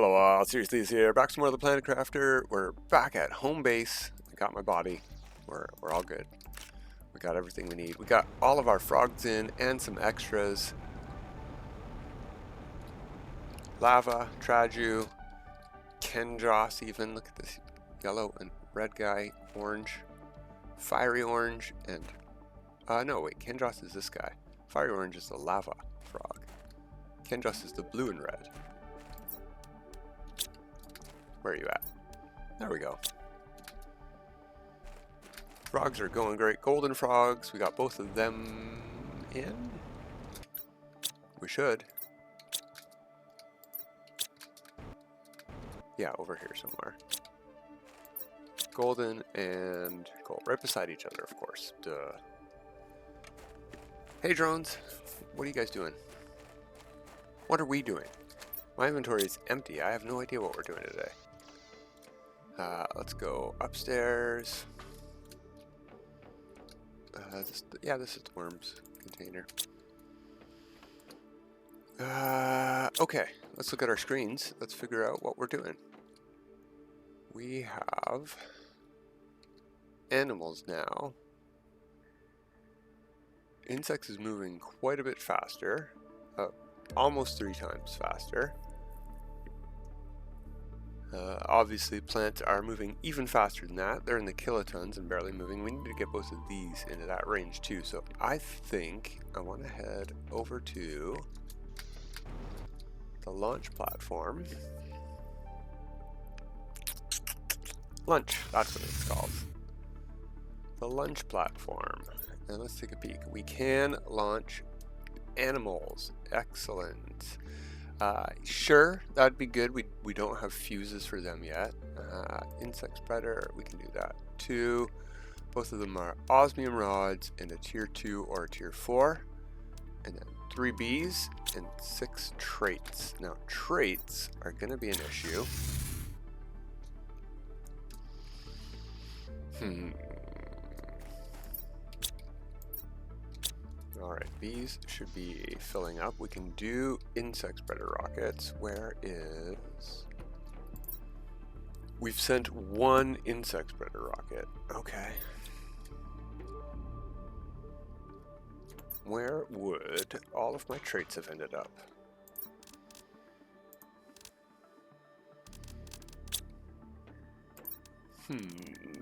Hello all, Seriously is here, back some more of the Planet Crafter. We're back at home base. I got my body. We're all good. We got everything we need. We got all of our frogs in and some extras. Lava, Traju, Kendros even. Look at this yellow and red guy, orange, fiery orange, and no wait, Kendros is this guy. Fiery orange is the lava frog. Kendros is the blue and red. Where are you at? There we go. Frogs are going great. Golden frogs. We got both of them in. We should. Yeah, over here somewhere. Golden and gold. Right beside each other, of course. Duh. Hey drones. What are you guys doing? What are we doing? My inventory is empty. I have no idea what we're doing today. Let's go upstairs. This is the worms container. Okay, let's look at our screens. Let's figure out what we're doing. We have animals now. Insects is moving quite a bit faster. Almost 3 times faster. Obviously plants are moving even faster than that. They're in the kilotons and barely moving. We need to get both of these into that range too. So I think I want to head over to the launch platform. Lunch, that's what it's called. The lunch platform. And let's take a peek. We can launch animals. Excellent. Sure, that'd be good. We don't have fuses for them yet. Insect spreader, we can do that too. Both of them are osmium rods in a tier 2 or a tier 4. And then 3 bees and 6 traits. Now traits are going to be an issue. Alright, bees should be filling up. We can do insect spreader rockets. Where is... We've sent 1 insect spreader rocket. Okay. Where would all of my traits have ended up?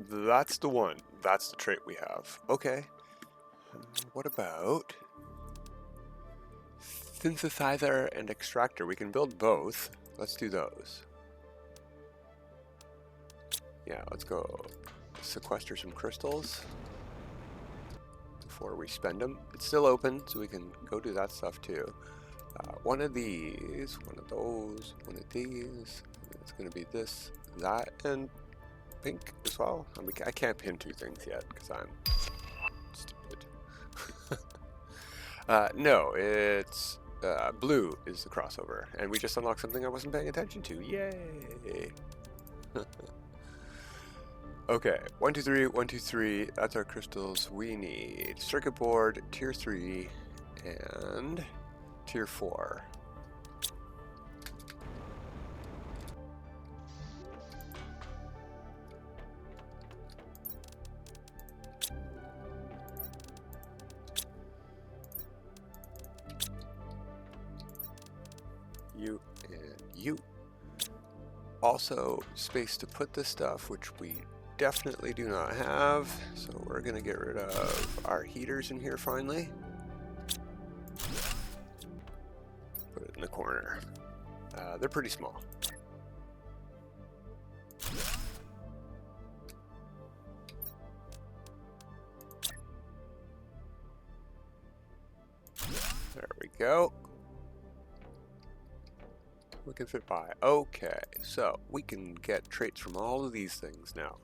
That's the one. That's the trait we have. Okay. What about Synthesizer and Extractor? We can build both. Let's do those. Yeah, let's go sequester some crystals before we spend them. It's still open, so we can go do that stuff too. One of these, one of those, one of these. It's going to be this, that, and pink as well. I mean, I can't pin 2 things yet because I'm stupid. No, it's blue is the crossover, and we just unlocked something I wasn't paying attention to. Yay! Okay, 1, 2, 3, 1, 2, 3. That's our crystals. We need circuit board, tier 3, and tier 4. You and you. Also, space to put this stuff, which we definitely do not have, so we're gonna get rid of our heaters in here finally. Put it in the corner. They're pretty small. There we go. We can fit by. Okay, so we can get traits from all of these things now.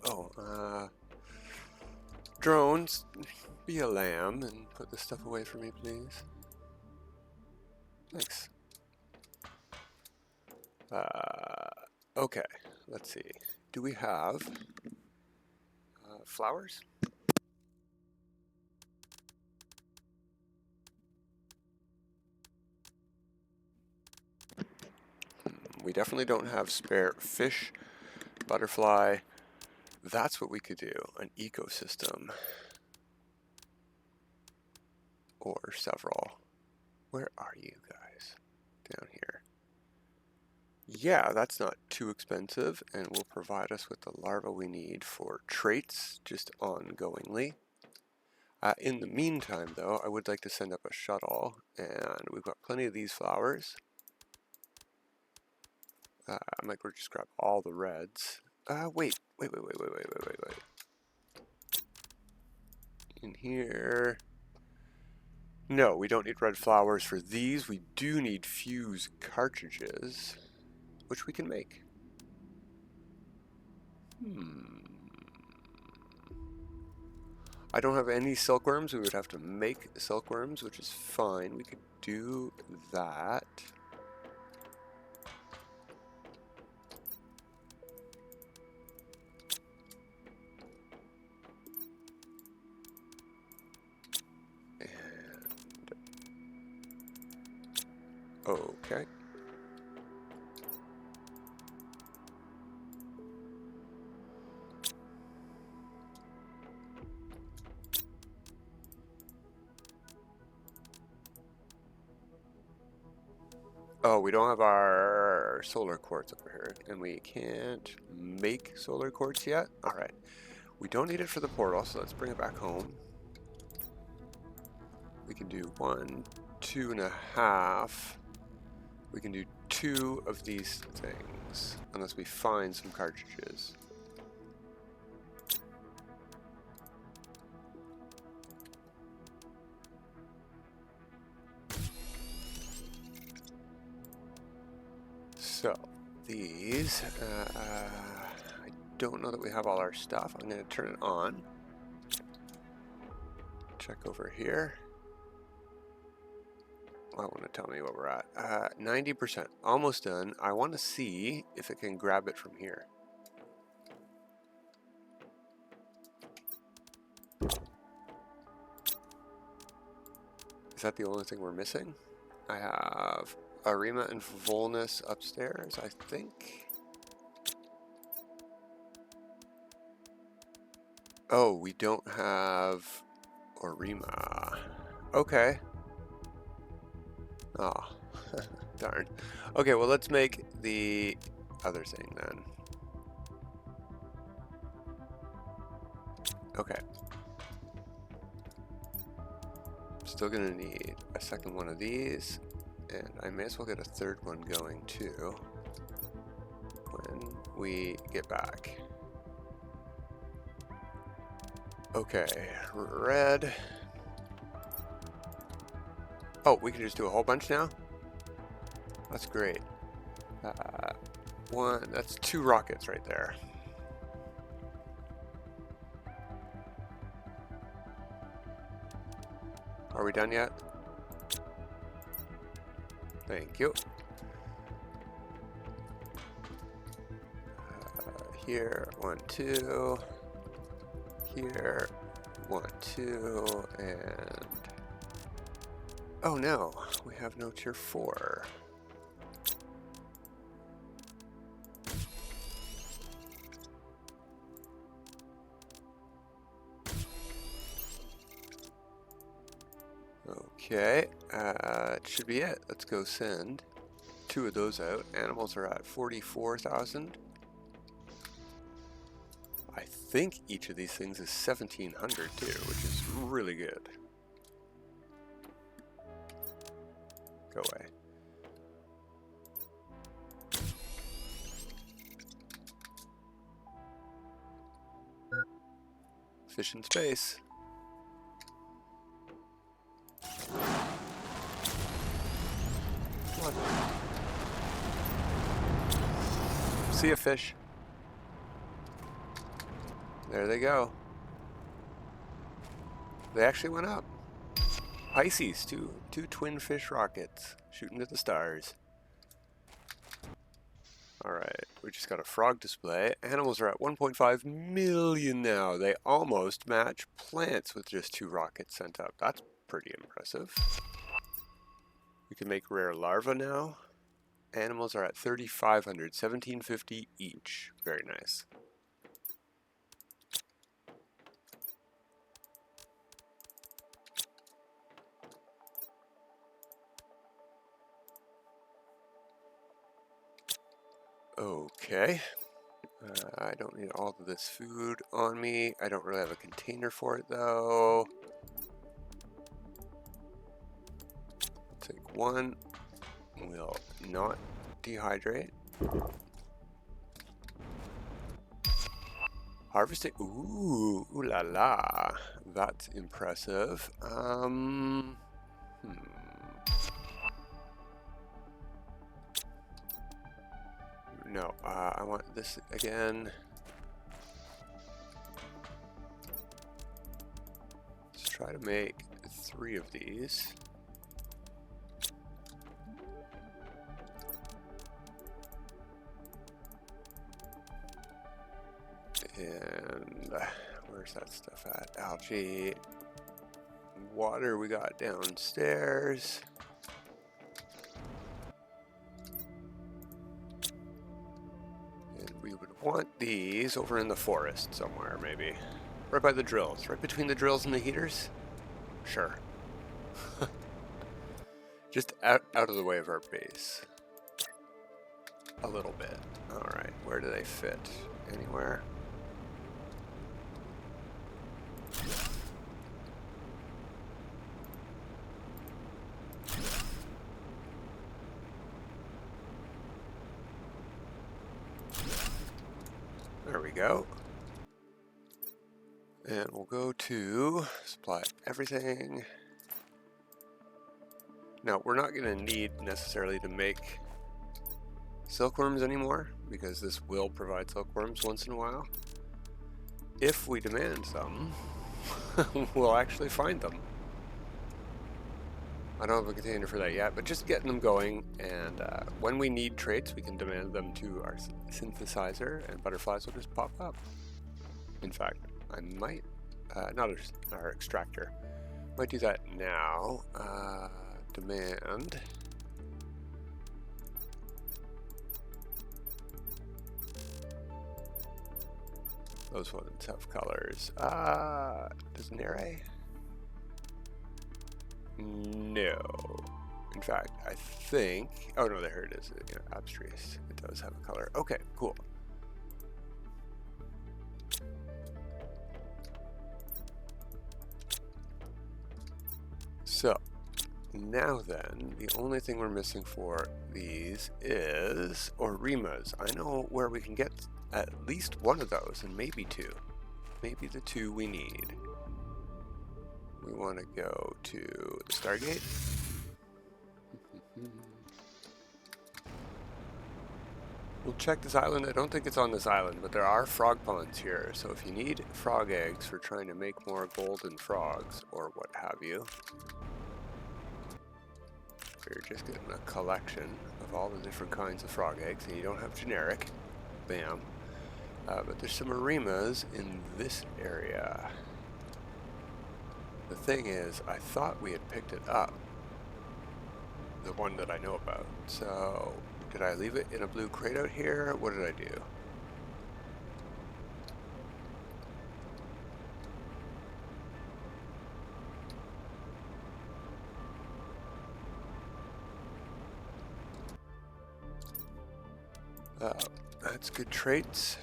Drones, be a lamb and put this stuff away for me, please. Thanks. Okay, let's see. Do we have flowers? We definitely don't have spare fish, butterfly. That's what we could do, an ecosystem. Or several. Where are you guys? Down here. Yeah, that's not too expensive and will provide us with the larvae we need for traits just ongoingly. In the meantime, though, I would like to send up a shuttle, and we've got plenty of these flowers. I might just grab all the reds. Wait. In here. No, we don't need red flowers for these. We do need fuse cartridges, which we can make. I don't have any silkworms. We would have to make silkworms, which is fine. We could do that. And okay. Oh, we don't have our solar quartz over here, and we can't make solar quartz yet? Alright. We don't need it for the portal, so let's bring it back home. We can do 1, 2.5. We can do 2 of these things, unless we find some cartridges. So, these, I don't know that we have all our stuff. I'm going to turn it on. Check over here. I want to tell me what we're at. 90%, almost done. I want to see if it can grab it from here. Is that the only thing we're missing? I have Arima and Volnus upstairs, I think. Oh, we don't have Arima. Okay. Oh, darn. Okay, well, let's make the other thing then. Okay. Still gonna need a second one of these, and I may as well get a third one going too when we get back. Okay, red. Oh, we can just do a whole bunch now? That's great. That's 2 rockets right there. Are we done yet? Thank you. Here, 1, 2. Here, 1, 2, and... Oh no, we have no tier 4. Okay, it should be it. Let's go send 2 of those out. Animals are at 44,000. I think each of these things is 1,700 too, which is really good. Go away. Fish in space. Come on. See a fish. There they go. They actually went up. Pisces, two twin fish rockets shooting to the stars. Alright, we just got a frog display. Animals are at 1.5 million now. They almost match plants with just 2 rockets sent up. That's pretty impressive. We can make rare larvae now. Animals are at 3,500, 1,750 each. Very nice. Okay. I don't need all of this food on me. I don't really have a container for it though. Take one. We'll not dehydrate. Harvesting. Ooh, ooh la la. That's impressive. No, I want this again. Let's try to make 3 of these. And where's that stuff at? Algae. Water we got downstairs. And we would want these over in the forest somewhere, maybe. Right by the drills. Right between the drills and the heaters? Sure. Just out of the way of our base. A little bit. Alright, where do they fit? Anywhere? There we go. And we'll go to supply everything. Now, we're not going to need necessarily to make silkworms anymore, because this will provide silkworms once in a while. If we demand some, we'll actually find them. I don't have a container for that yet, but just getting them going, and when we need traits, we can demand them to our synthesizer, and butterflies will just pop up. In fact, I might, not our extractor, might do that now. Demand. Those ones have colors. Does Nere? No. In fact, I think... Oh no, there it is. Abstruse. It does have a color. Okay, cool. So, now then, the only thing we're missing for these is Orimas. I know where we can get at least one of those, and maybe 2. Maybe the 2 we need. We want to go to the Stargate. We'll check this island. I don't think it's on this island, but there are frog ponds here. So if you need frog eggs for trying to make more golden frogs, or what have you, you're just getting a collection of all the different kinds of frog eggs, and you don't have generic. Bam. But there's some Orimas in this area. The thing is, I thought we had picked it up. The one that I know about. So, did I leave it in a blue crate out here? What did I do? That's good traits.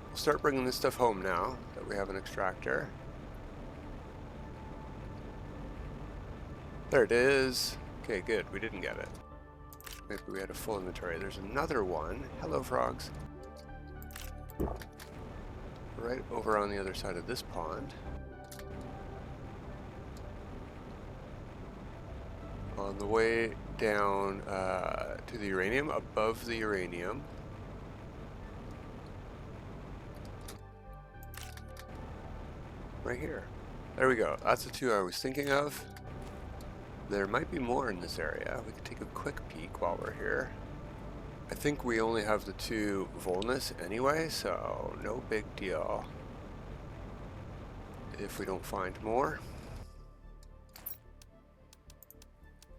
We'll start bringing this stuff home now that we have an extractor. There it is. Okay, good. We didn't get it. Maybe we had a full inventory. There's another one. Hello, frogs. Right over on the other side of this pond. On the way down to the uranium, above the uranium. Right here. There we go. That's the 2 I was thinking of. There might be more in this area. We could take a quick peek while we're here. I think we only have the 2 Volnus anyway, so no big deal if we don't find more.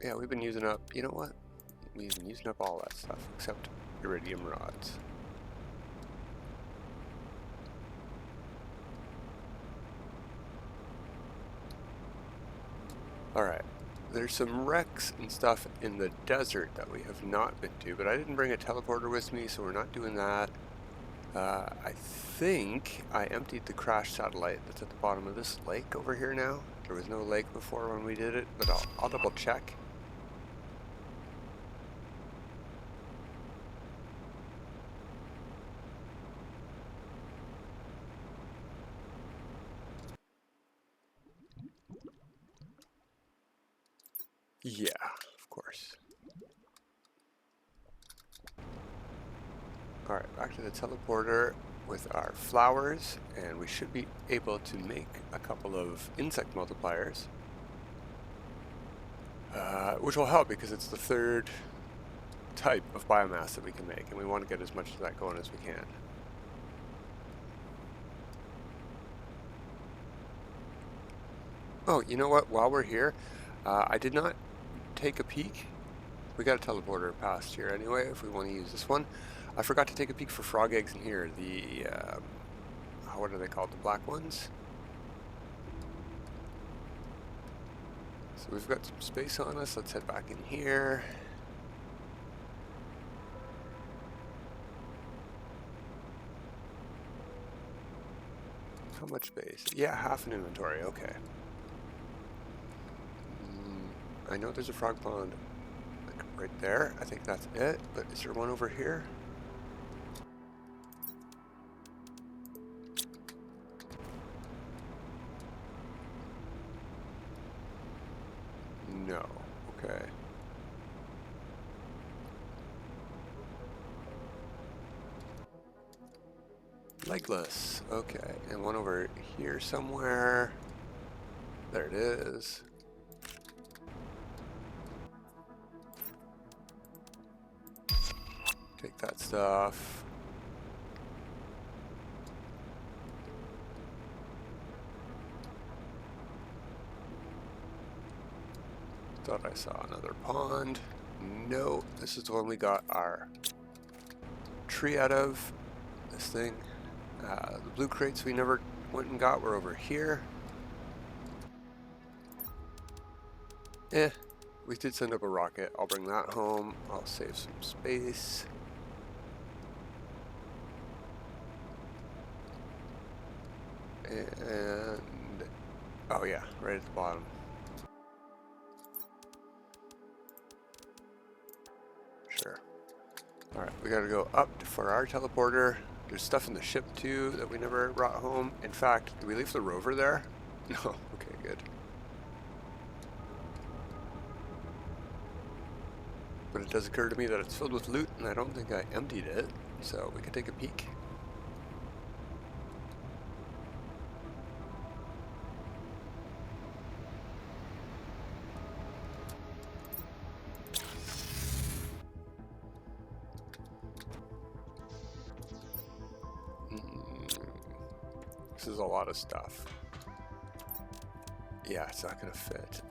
Yeah, we've been using up, you know what? we've been using up all that stuff except iridium rods. Alright, there's some wrecks and stuff in the desert that we have not been to, but I didn't bring a teleporter with me, so we're not doing that. I think I emptied the crashed satellite that's at the bottom of this lake over here now. There was no lake before when we did it, but I'll double check. Yeah, of course. Alright, back to the teleporter with our flowers, and we should be able to make a couple of insect multipliers. Which will help because it's the third type of biomass that we can make, and we want to get as much of that going as we can. Oh, you know what? While we're here, I did not take a peek. We got a teleporter past here anyway, if we want to use this one. I forgot to take a peek for frog eggs in here. The, what are they called? The black ones? So we've got some space on us. Let's head back in here. How much space? Yeah, half an inventory. Okay. I know there's a frog pond right there. I think that's it. But is there one over here? No. Okay. Legless. Okay. And one over here somewhere. There it is. Take that stuff. Thought I saw another pond. No, this is the one we got our tree out of. This thing. The blue crates we never went and got were over here. We did send up a rocket. I'll bring that home. I'll save some space. And oh yeah, right at the bottom. Sure. Alright, we gotta go up for our teleporter. There's stuff in the ship too that we never brought home. In fact, did we leave the rover there? No, okay, good. But it does occur to me that it's filled with loot and I don't think I emptied it, so we could take a peek. This is a lot of stuff. Yeah, it's not gonna fit.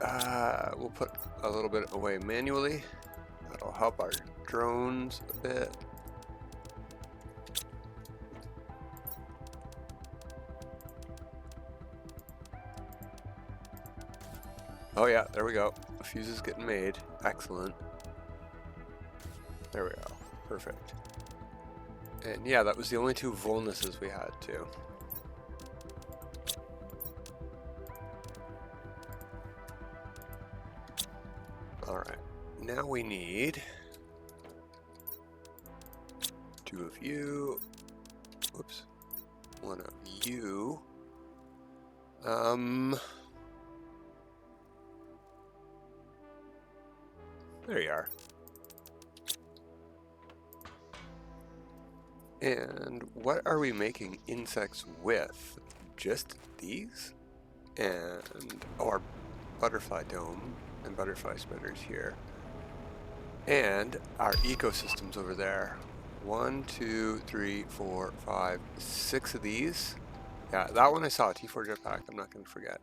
We'll put a little bit away manually. That'll help our drones a bit. Oh yeah, there we go. The fuse is getting made. Excellent. There we go. Perfect. And yeah, that was the only two vulnuses we had too. Alright, now we need two of you. Whoops. One of you. There you are. And what are we making insects with? Just these? And our butterfly dome and butterfly spinners here. And our ecosystems over there. 1, 2, 3, 4, 5, 6 of these. Yeah, that one I saw, T4 Jetpack, I'm not going to forget.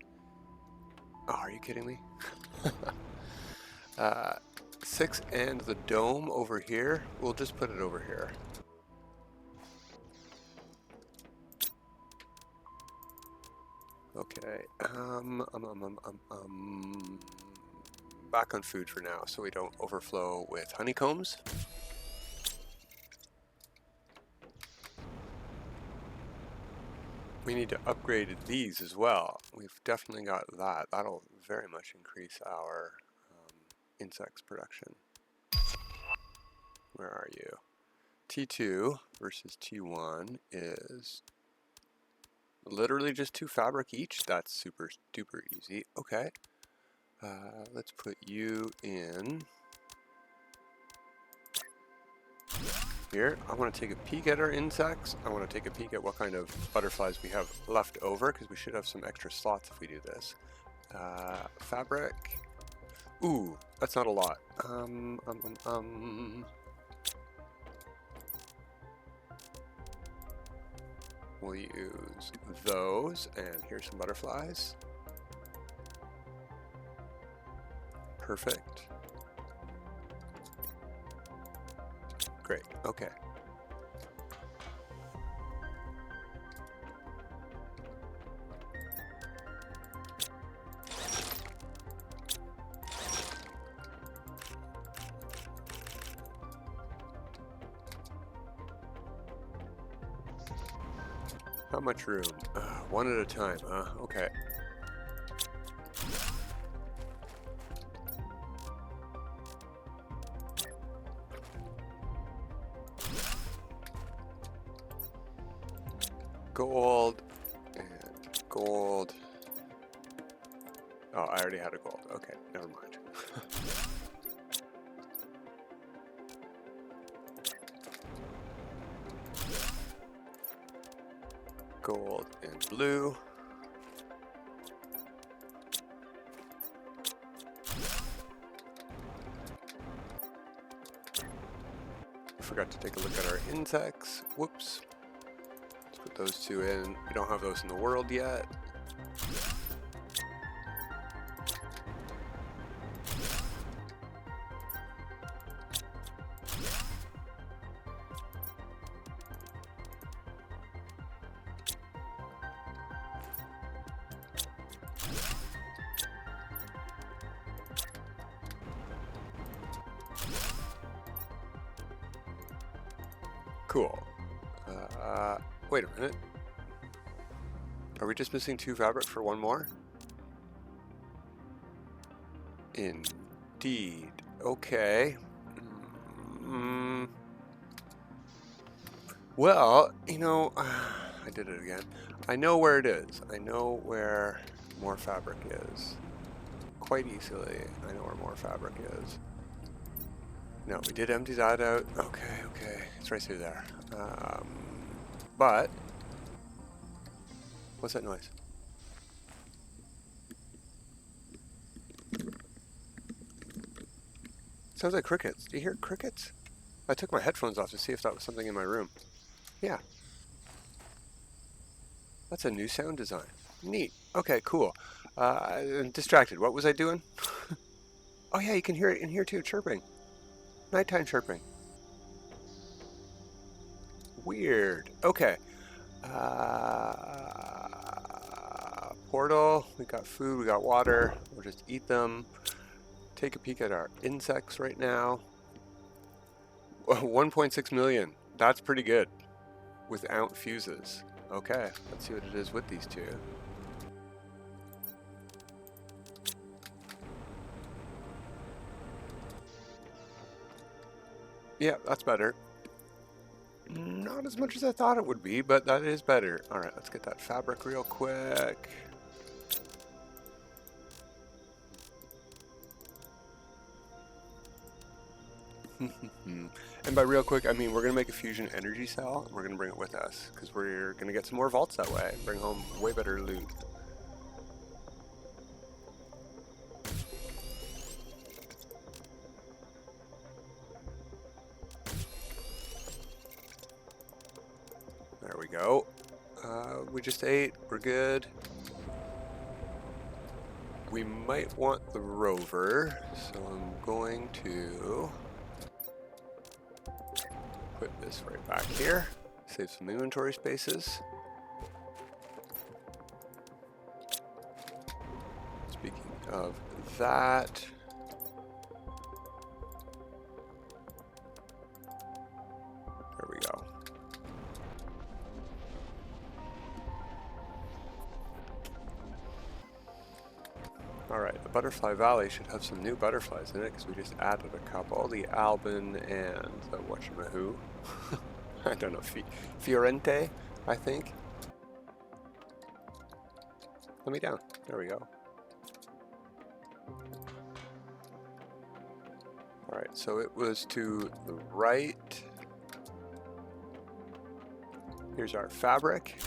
Oh, are you kidding me? 6 and the dome over here. We'll just put it over here. Okay. Back on food for now, so we don't overflow with honeycombs. We need to upgrade these as well. We've definitely got that. That'll very much increase our insects production. Where are you? T2 versus T1 is literally just 2 fabric each. That's super duper easy. Okay. Let's put you in here. I want to take a peek at our insects. I want to take a peek at what kind of butterflies we have left over, because we should have some extra slots if we do this. Fabric. Ooh, that's not a lot. We'll use those, and here's some butterflies. Perfect. Great, okay. How much room? One at a time, okay. Gold and gold. Oh, I already had a gold. Okay, never mind. Gold and blue. I forgot to take a look at our insects. Whoops. Let's put those 2 in. We don't have those in the world yet. Cool. Wait a minute. Are we just missing 2 fabric for 1 more? Indeed. Okay. Well, you know, I did it again. I know where it is. I know where more fabric is. Quite easily, I know where more fabric is. No, we did empty that out. Okay, okay. It's right through there. But what's that noise? Sounds like crickets. Do you hear crickets? I took my headphones off to see if that was something in my room. Yeah. That's a new sound design. Neat. Okay, cool. I'm distracted. What was I doing? Oh yeah, you can hear it in here too, chirping. Nighttime chirping. Weird. Okay. Portal. We got food. We got water. We'll just eat them. Take a peek at our insects right now. 1.6 million. That's pretty good. Without fuses. Okay. Let's see what it is with these 2. Yeah, that's better. Not as much as I thought it would be, but that is better. Alright, let's get that fabric real quick. And by real quick, I mean we're going to make a fusion energy cell, and we're going to bring it with us, because we're going to get some more vaults that way, and bring home way better loot. There we go. We just ate. We're good. we might want the rover, so I'm going to put this right back here, save some inventory spaces. Speaking of that, there we go. Alright, the Butterfly Valley should have some new butterflies in it because we just added a couple. The Albin and the whatchamahoo. I don't know, Fiorente, I think. Let me down. There we go. Alright, so it was to the right. Here's our fabric.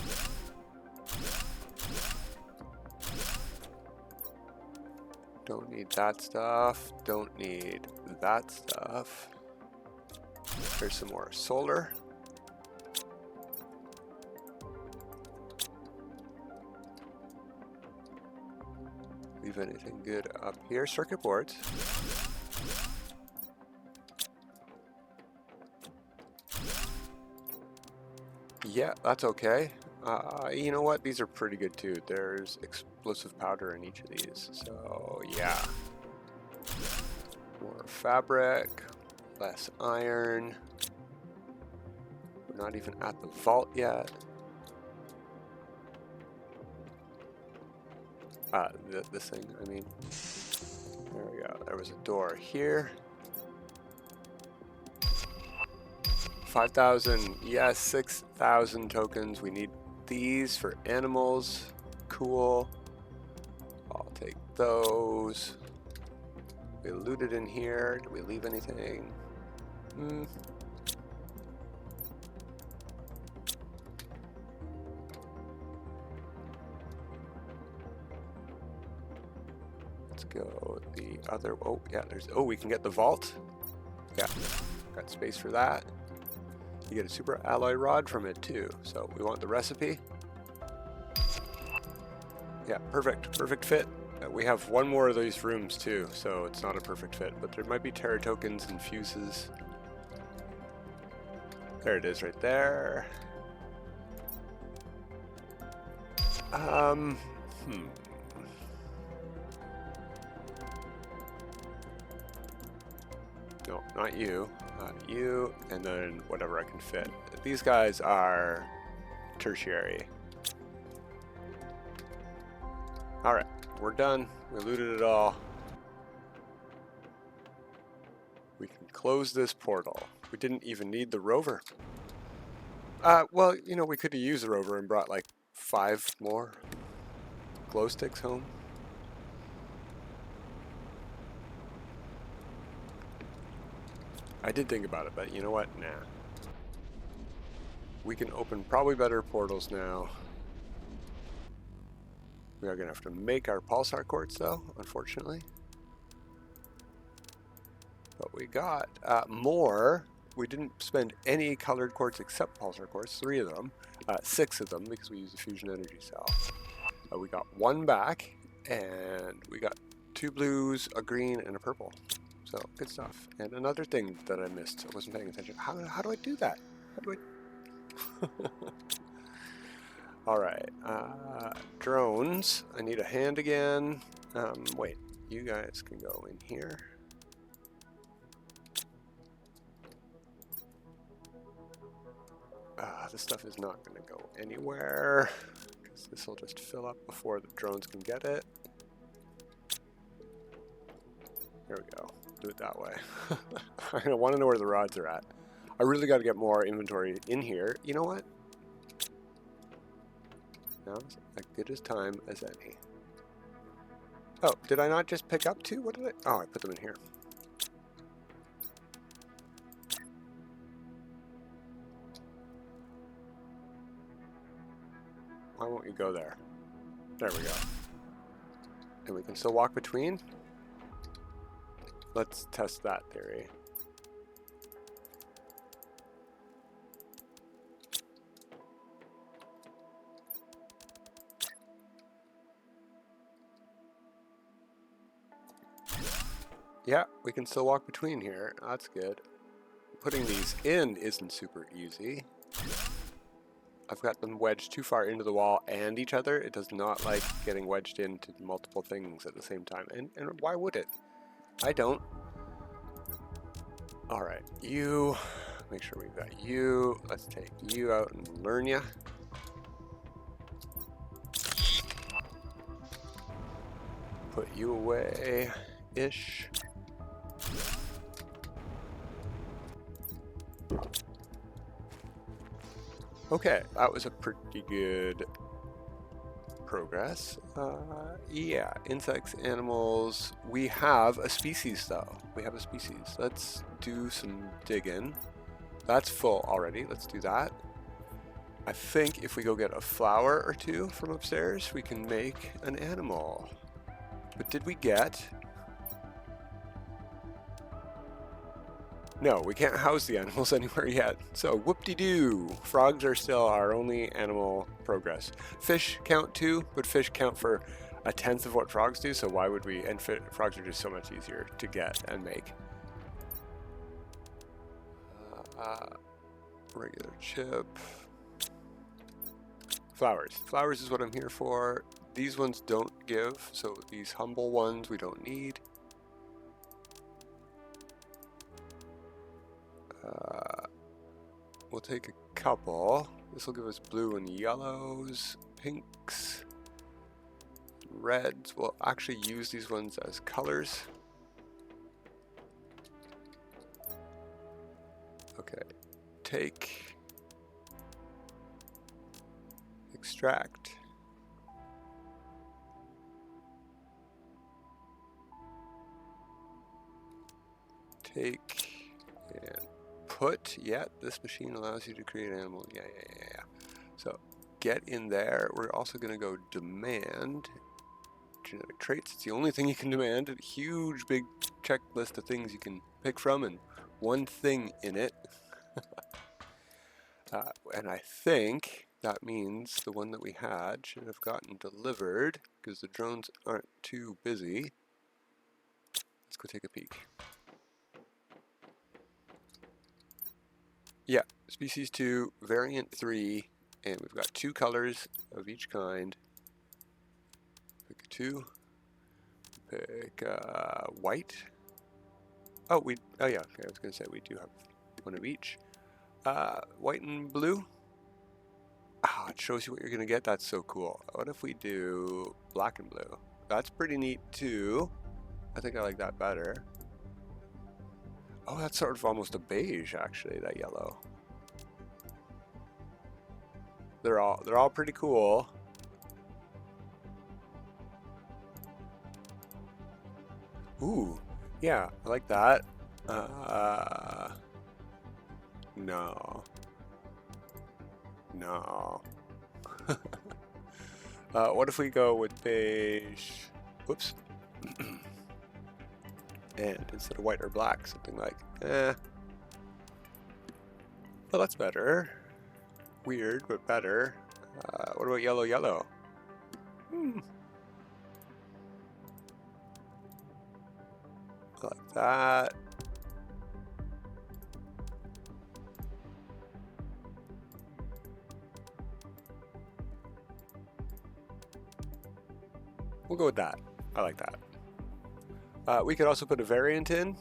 Don't need that stuff. Don't need that stuff. There's some more solar. Leave anything good up here? Circuit boards. Yeah, that's okay. You know what? These are pretty good too. There's explosive powder in each of these. So yeah. More fabric, less iron. We're not even at the vault yet. This thing, I mean. There we go. There was a door here. 5,000, yes, 6,000 tokens. We need these for animals. Cool. I'll take those. We looted in here. Did we leave anything? Let's go the other. Oh, yeah, there's. Oh, we can get the vault. Yeah, got space for that. You get a super alloy rod from it too. So we want the recipe. Yeah, perfect fit. We have one more of these rooms too, so it's not a perfect fit, but there might be terra tokens and fuses. There it is right there. No, not you. Not you, and then whatever I can fit. These guys are tertiary. Alright, we're done. We looted it all. We can close this portal. We didn't even need the rover. Well, you know, we could have used the rover and brought like 5 more glow sticks home. I did think about it, but you know what? Nah. We can open probably better portals now. We are going to have to make our pulsar quartz though, unfortunately. But we got more. We didn't spend any colored quartz except pulsar quartz, 3 of them. 6 of them because we used the fusion energy cell. We got 1 back, and we got 2 blues, a green, and a purple. So, good stuff. And another thing that I missed, I wasn't paying attention. How do I do that? How do I... Alright, drones. I need a hand again. Wait, you guys can go in here. This stuff is not going to go anywhere, because this will just fill up before the drones can get it. There we go. Do it that way. I want to know where the rods are at. I really got to get more inventory in here. You know what? Now's as good as time as any. Oh, did I not just pick up 2? What did I? Oh, I put them in here. Why won't you go there? There we go. And we can still walk between? Let's test that theory. Yeah, we can still walk between here. That's good. Putting these in isn't super easy. I've got them wedged too far into the wall and each other. It does not like getting wedged into multiple things at the same time. And why would it? I don't. All right, you. Make sure we've got you. Let's take you out and learn ya. Put you away-ish. Okay, that was a pretty good progress. Yeah, insects, animals. We have a species though. We have a species. Let's do some digging. That's full already. Let's do that. I think if we go get a flower or two from upstairs, we can make an animal. But did we get... No, we can't house the animals anywhere yet. So whoop-de-doo. Frogs are still our only animal progress. Fish count too, but fish count for 1/10 of what frogs do, so why would we... And frogs are just so much easier to get and make. Regular chip. Flowers. Flowers is what I'm here for. These ones don't give, so these humble ones we don't need. We'll take a couple. This will give us blue and yellows, pinks, reds. We'll actually use these ones as colors. Okay, take, extract. Take and put. Yeah, this machine allows you to create animals. Yeah. So get in there. We're also going to go demand genetic traits. It's the only thing you can demand. A huge big checklist of things you can pick from and one thing in it. And I think that means the one that we had should have gotten delivered because the drones aren't too busy. Let's go take a peek. Yeah, species 2, variant 3, and we've got 2 colors of each kind. Pick 2. Pick white. Oh yeah, okay, I was gonna say we do have one of each. White and blue. Ah, it shows you what you're gonna get. That's so cool. What if we do black and blue? That's pretty neat too. I think I like that better. Oh, that's sort of almost a beige, actually, that yellow. They're all pretty cool. Ooh, yeah, I like that. No. What if we go with beige? Whoops. And instead of white or black, something like, Well, that's better. Weird, but better. What about yellow? Like that. We'll go with that. I like that. We could also put a variant in.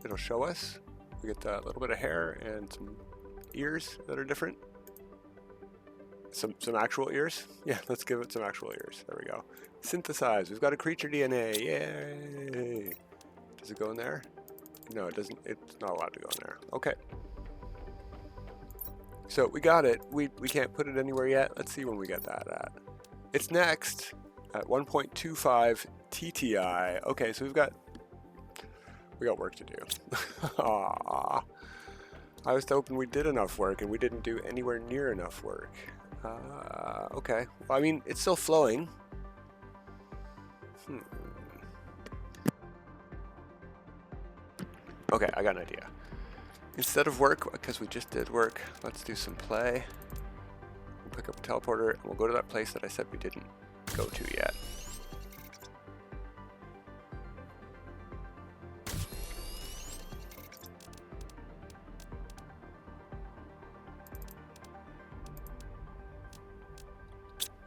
It'll show us. We get a little bit of hair and some ears that are different. Some actual ears. Yeah, let's give it some actual ears. There we go. Synthesize. We've got a creature DNA. Yay! Does it go in there? No, it doesn't. It's not allowed to go in there. Okay. So we got it. We can't put it anywhere yet. Let's see when we get that at. It's next at 1.25 TTI. Okay, so we got work to do. Aww. I was hoping we did enough work and we didn't do anywhere near enough work. Okay. Well, I mean, it's still flowing. Okay, I got an idea. Instead of work, because we just did work, let's do some play. We'll pick up a teleporter and we'll go to that place that I said we didn't go to yet.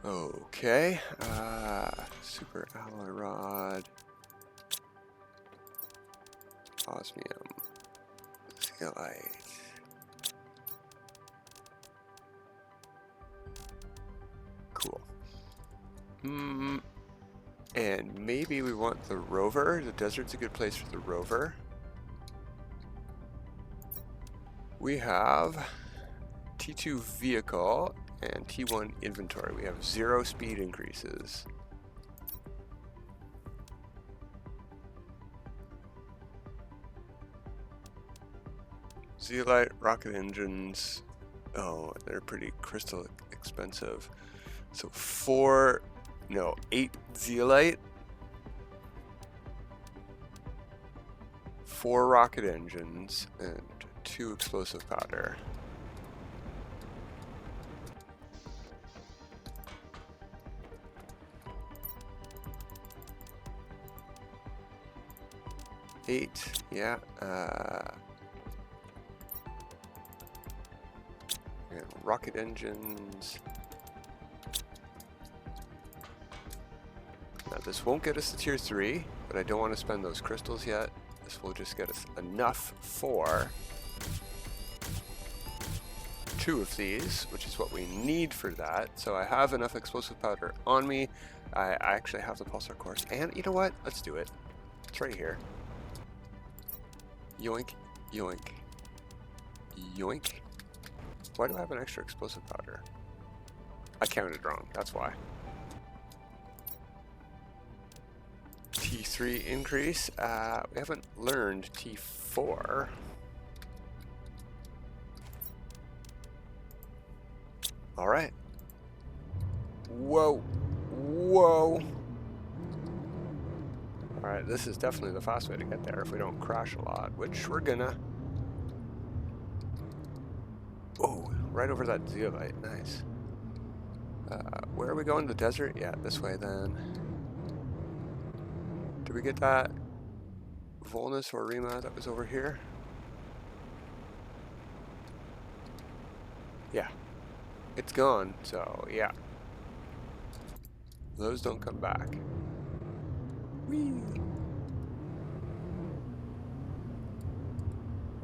Okay, super alloy rod, osmium, zeolite. Cool. And maybe we want the rover. The desert's a good place for the rover. We have T2 vehicle and T1 inventory. We have 0 speed increases. Zeolite, rocket engines. Oh, they're pretty crystal expensive. So 8 zeolite, 4 rocket engines, and 2 explosive powder. Yeah. And rocket engines. Now this won't get us to tier 3, but I don't want to spend those crystals yet. This will just get us enough for 2 of these, which is what we need for that. So I have enough explosive powder on me. I actually have the pulsar cores, and you know what? Let's do it. It's right here. Yoink, yoink, yoink. Why do I have an extra explosive powder? I counted wrong, that's why. T3 increase. We haven't learned T4. All right. Whoa. Whoa. All right, this is definitely the fast way to get there if we don't crash a lot, which we're gonna. Oh, right over that zeolite. Nice. Where are we going? The desert? Yeah, this way then. Did we get that Volnus or Rima that was over here? Yeah. It's gone, so yeah. Those don't come back. Whee!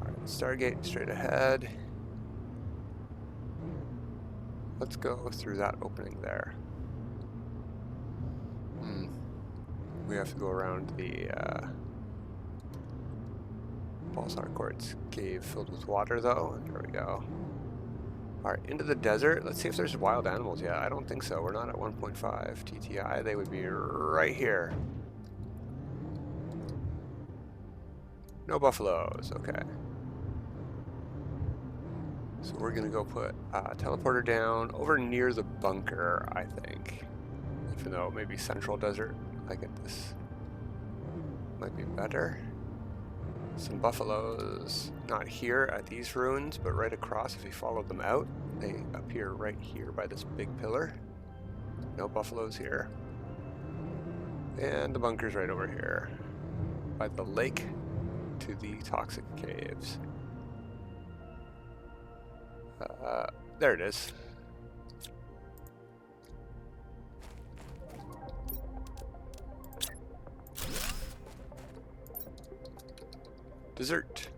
Alright, Stargate straight ahead. Let's go through that opening there. We have to go around the pulsar quartz cave filled with water though. There we go. Alright, into the desert. Let's see if there's wild animals yet. I don't think so. We're not at 1.5 TTI. They would be right here. No buffaloes. Okay. So we're going to go put a teleporter down over near the bunker, I think. Even though maybe central desert, I get this. Might be better. Some buffaloes, not here at these ruins, but right across. If you follow them out, they appear right here by this big pillar. No buffaloes here. And the bunker's right over here, by the lake to the toxic caves. There it is. Dessert.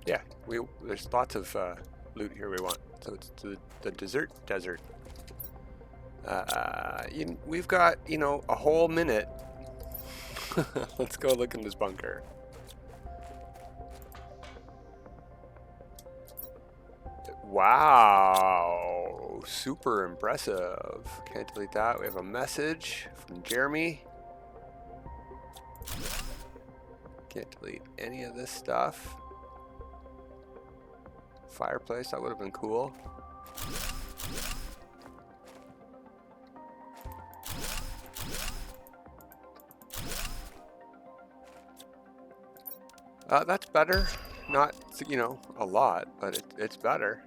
Yeah, there's lots of loot here we want. So it's the dessert desert. We've got, a whole minute. Let's go look in this bunker. Wow, super impressive. Can't delete that. We have a message from Jeremy. Can't delete any of this stuff. Fireplace, that would have been cool. That's better. Not, a lot, but it's better.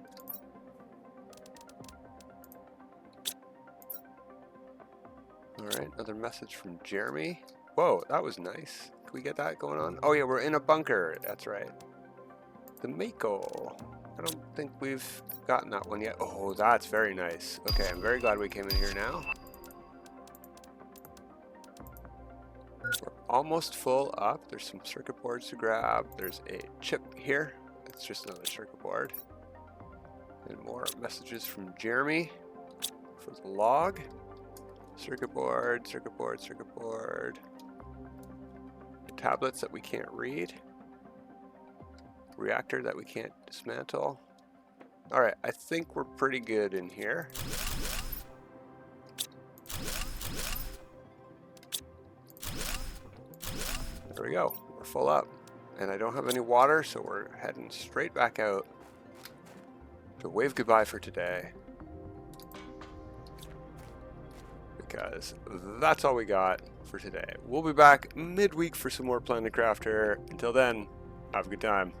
Alright, another message from Jeremy. Whoa, that was nice. Can we get that going on? Oh yeah, we're in a bunker. That's right. The Mako. I don't think we've gotten that one yet. Oh, that's very nice. Okay, I'm very glad we came in here now. We're almost full up. There's some circuit boards to grab. There's a chip here. It's just another circuit board. And more messages from Jeremy for the log. Circuit board, circuit board, circuit board. Tablets that we can't read. Reactor that we can't dismantle. Alright, I think we're pretty good in here. There we go. We're full up. And I don't have any water, so we're heading straight back out to wave goodbye for today. Because that's all we got for today. We'll be back midweek for some more Planet Crafter. Until then, have a good time.